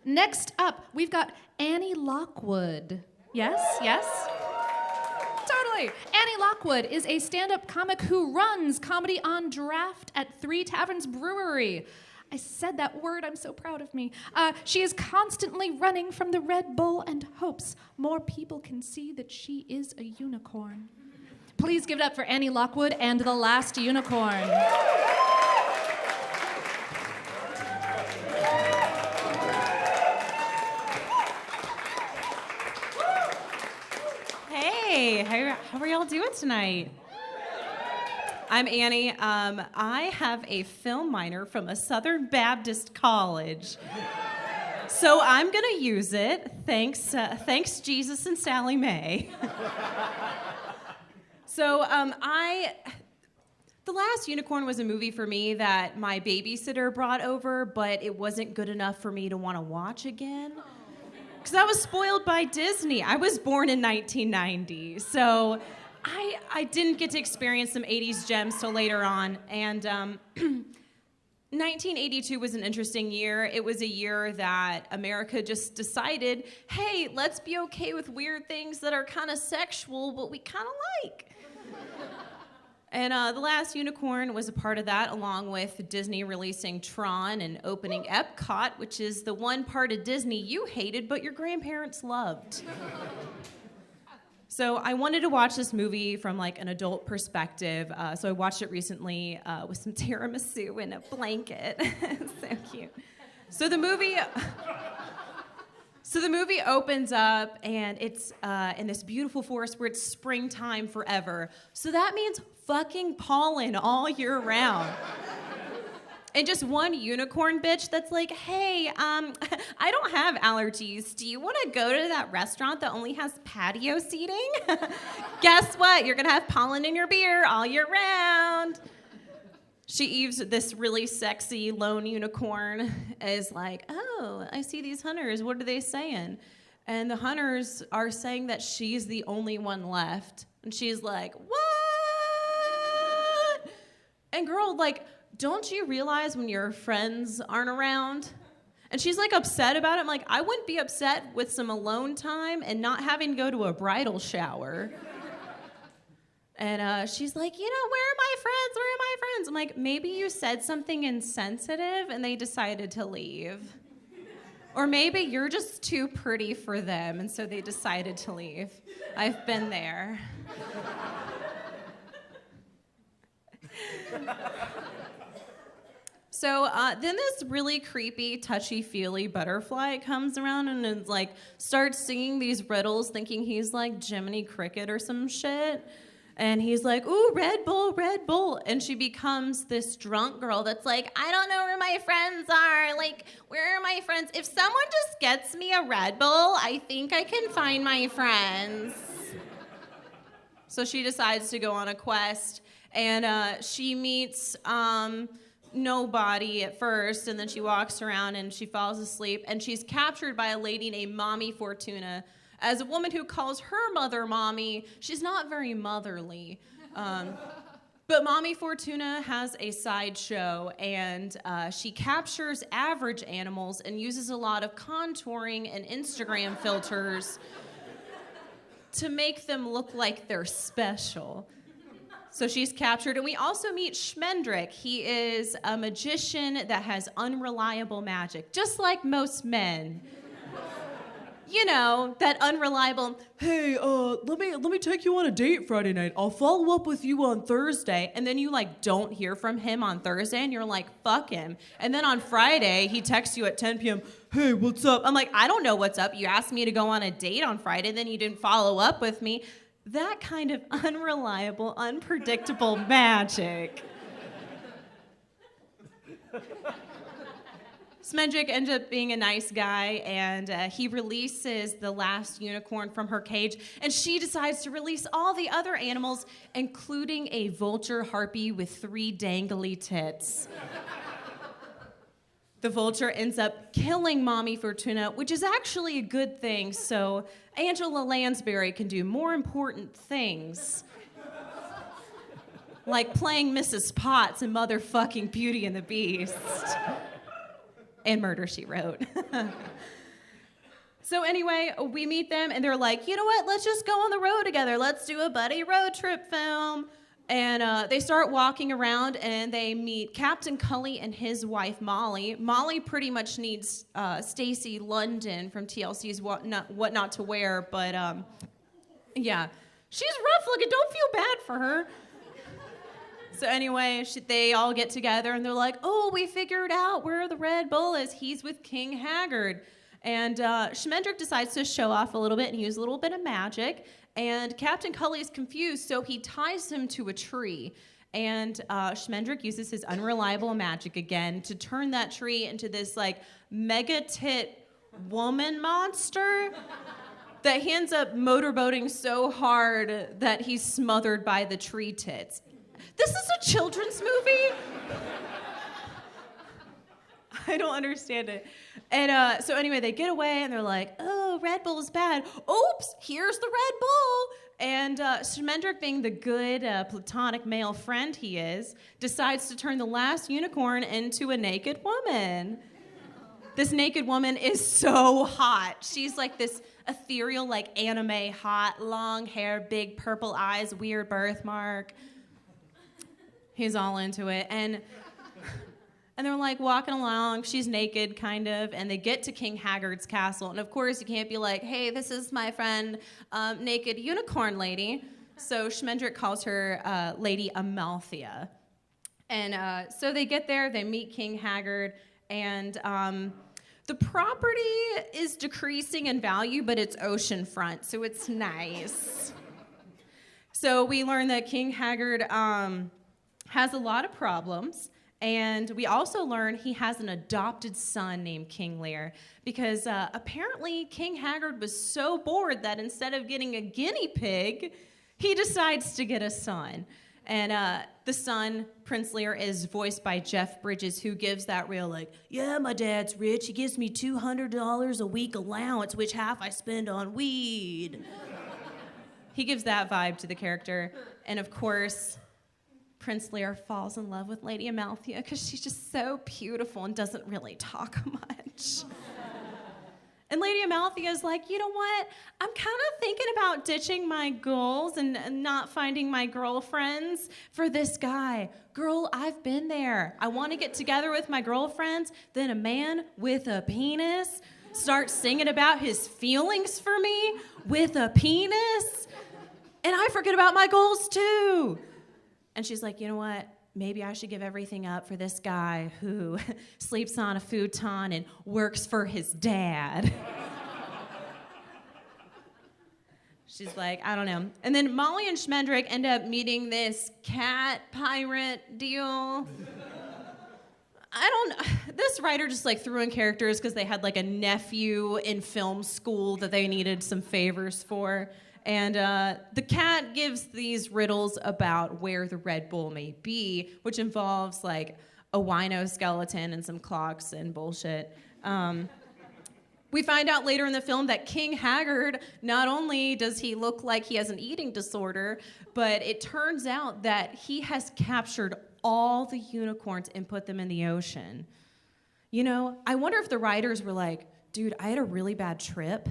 Next up, we've got Annie Lockwood. Yes? Totally. Annie Lockwood is a stand-up comic who runs comedy on Draught at Three Taverns Brewery. I said that word, I'm so proud of me. She is constantly running from the Red Bull and hopes more people can see that she is a unicorn. Please give it up for Annie Lockwood and The Last Unicorn. Hey, how are y'all doing tonight? I'm Annie. I have a film minor from a Southern Baptist college. So I'm going to use it. Thanks Jesus and Sally Mae. So The Last Unicorn was a movie for me that my babysitter brought over, but it wasn't good enough for me to want to watch again. Because I was spoiled by Disney. I was born in 1990, so I didn't get to experience some 80s gems till later on. And 1982 was an interesting year. It was a year that America just decided, hey, let's be okay with weird things that are kind of sexual, but we kind of like. And The Last Unicorn was a part of that, along with Disney releasing Tron and opening Epcot, which is the one part of Disney you hated but your grandparents loved. So I wanted to watch this movie from like an adult perspective, so I watched it recently with some tiramisu and a blanket. So cute. So the movie opens up, and it's in this beautiful forest where it's springtime forever. So that means fucking pollen all year round. And just one unicorn bitch that's like, hey, I don't have allergies. Do you want to go to that restaurant that only has patio seating? Guess what? You're going to have pollen in your beer all year round. Eve's this really sexy lone unicorn is like, oh, I see these hunters. What are they saying? And the hunters are saying that she's the only one left. And she's like, what? And girl, like, don't you realize when your friends aren't around? And she's like upset about it. I'm like, I wouldn't be upset with some alone time and not having to go to a bridal shower. And she's like, where are my friends? Where are my friends? I'm like, maybe you said something insensitive and they decided to leave. Or maybe you're just too pretty for them and so they decided to leave. I've been there. So then this really creepy, touchy-feely butterfly comes around and is like, starts singing these riddles thinking he's like Jiminy Cricket or some shit. And he's like, ooh, Red Bull, Red Bull. And she becomes this drunk girl that's like, I don't know where my friends are. Like, where are my friends? If someone just gets me a Red Bull, I think I can find my friends. So she decides to go on a quest. And she meets nobody at first. And then she walks around and she falls asleep. And she's captured by a lady named Mommy Fortuna. As a woman who calls her mother Mommy, she's not very motherly. But Mommy Fortuna has a sideshow, and she captures average animals and uses a lot of contouring and Instagram filters to make them look like they're special. So she's captured, and we also meet Schmendrick. He is a magician that has unreliable magic, just like most men. You know, that unreliable, hey, let me take you on a date Friday night. I'll follow up with you on Thursday. And then you, like, don't hear from him on Thursday, and you're like, fuck him. And then on Friday, he texts you at 10 p.m., hey, what's up? I'm like, I don't know what's up. You asked me to go on a date on Friday, then you didn't follow up with me. That kind of unreliable, unpredictable magic. Smedrick ends up being a nice guy, and he releases the last unicorn from her cage, and she decides to release all the other animals, including a vulture harpy with 3 dangly tits. The vulture ends up killing Mommy Fortuna, which is actually a good thing, so Angela Lansbury can do more important things. Like playing Mrs. Potts in motherfucking Beauty and the Beast. and Murder, She Wrote. So anyway, we meet them, and they're like, you know what? Let's just go on the road together. Let's do a buddy road trip film. And they start walking around, and they meet Captain Cully and his wife, Molly. Molly pretty much needs Stacey London from TLC's What Not to Wear, but yeah. She's rough looking. Don't feel bad for her. So anyway, they all get together, and they're like, oh, we figured out where the Red Bull is. He's with King Haggard. And Schmendrick decides to show off a little bit and use a little bit of magic. And Captain Cully is confused, so he ties him to a tree. And Schmendrick uses his unreliable magic again to turn that tree into this like mega tit woman monster that he ends up motorboating so hard that he's smothered by the tree tits. This is a children's movie? I don't understand it. And so anyway, they get away, and they're like, oh, Red Bull's bad. Oops, here's the Red Bull. And Schmendrick, being the good platonic male friend he is, decides to turn the last unicorn into a naked woman. This naked woman is so hot. She's like this ethereal, like anime hot, long hair, big purple eyes, weird birthmark. He's all into it. And they're like walking along, she's naked kind of, and they get to King Haggard's castle. And of course you can't be like, hey, this is my friend, naked unicorn lady. So Schmendrick calls her Lady Amalthea. And so they get there, they meet King Haggard, and the property is decreasing in value, but it's oceanfront, so it's nice. So we learn that King Haggard has a lot of problems. And we also learn he has an adopted son named King Lear, because apparently King Haggard was so bored that instead of getting a guinea pig, he decides to get a son. And the son, Prince Lear, is voiced by Jeff Bridges, who gives that real like, yeah, my dad's rich. He gives me $200 a week allowance, which half I spend on weed. He gives that vibe to the character. And of course, Prince Lear falls in love with Lady Amalthea because she's just so beautiful and doesn't really talk much. And Lady Amalthea is like, you know what? I'm kind of thinking about ditching my goals and not finding my girlfriends for this guy. Girl, I've been there. I want to get together with my girlfriends. Then a man with a penis starts singing about his feelings for me with a penis. And I forget about my goals too. And she's like, you know what? Maybe I should give everything up for this guy who sleeps on a futon and works for his dad. She's like, I don't know. And then Molly and Schmendrick end up meeting this cat pirate deal. This writer just like threw in characters because they had like a nephew in film school that they needed some favors for. And the cat gives these riddles about where the Red Bull may be, which involves like a wino skeleton and some clocks and bullshit. We find out later in the film that King Haggard, not only does he look like he has an eating disorder, but it turns out that he has captured all the unicorns and put them in the ocean. You know, I wonder if the writers were like, dude, I had a really bad trip.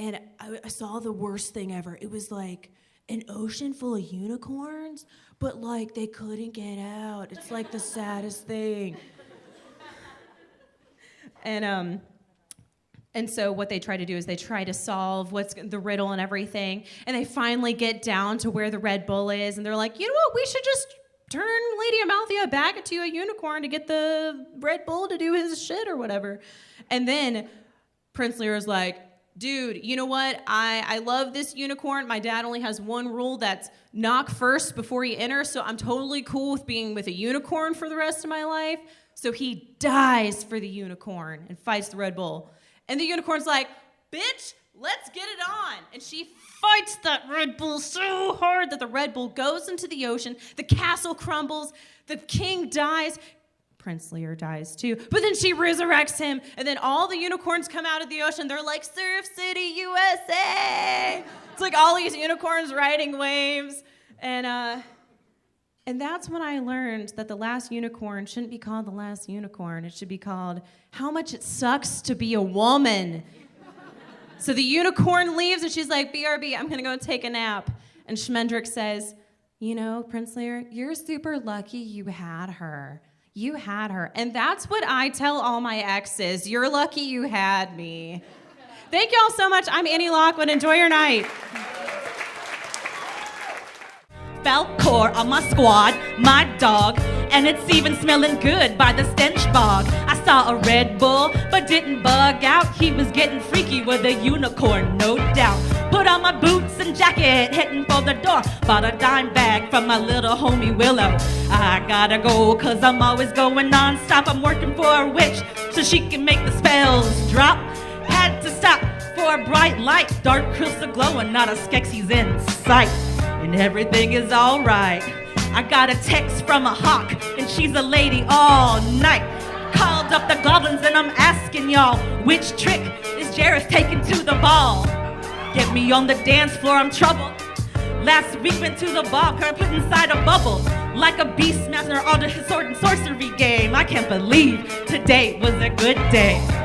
And I saw the worst thing ever. It was like an ocean full of unicorns, but like they couldn't get out. It's like the saddest thing. And so what they try to do is they try to solve what's the riddle and everything. And they finally get down to where the Red Bull is. And they're like, you know what? We should just turn Lady Amalthea back into a unicorn to get the Red Bull to do his shit or whatever. And then Prince Lear is like, dude, you know what? I love this unicorn. My dad only has one rule, that's knock first before you enter, so I'm totally cool with being with a unicorn for the rest of my life. So he dies for the unicorn and fights the Red Bull. And the unicorn's like, bitch, let's get it on. And she fights that Red Bull so hard that the Red Bull goes into the ocean, the castle crumbles, the king dies. Prince Lear dies too, but then she resurrects him, and then all the unicorns come out of the ocean. They're like, Surf City, USA! It's like all these unicorns riding waves, and And that's when I learned that the last unicorn shouldn't be called the last unicorn. It should be called How Much It Sucks to Be a Woman. So the unicorn leaves and she's like, BRB, I'm gonna go take a nap. And Schmendrick says, you know, Prince Lear, you're super lucky you had her. You had her. And that's what I tell all my exes. You're lucky you had me. Thank y'all so much. I'm Annie Lockwood. Enjoy your night. Falcor on my squad, my dog, and it's even smelling good by the stench bog. I saw a Red Bull, but didn't bug out. He was getting freaky with a unicorn, no doubt. Put on my boots and jacket, heading for the door. Bought a dime bag from my little homie Willow. I gotta go, cause I'm always going non-stop. I'm working for a witch, so she can make the spells drop. Had to stop for a bright light, dark crystal glowing, not a Skeksis in sight. And everything is alright. I got a text from a hawk, and she's a lady all night. Called up the goblins, and I'm asking y'all, which trick is Jareth taking to the ball? Get me on the dance floor, I'm trouble. Last week went to the ball, got put inside a bubble. Like a beast master on his sword and sorcery game. I can't believe today was a good day.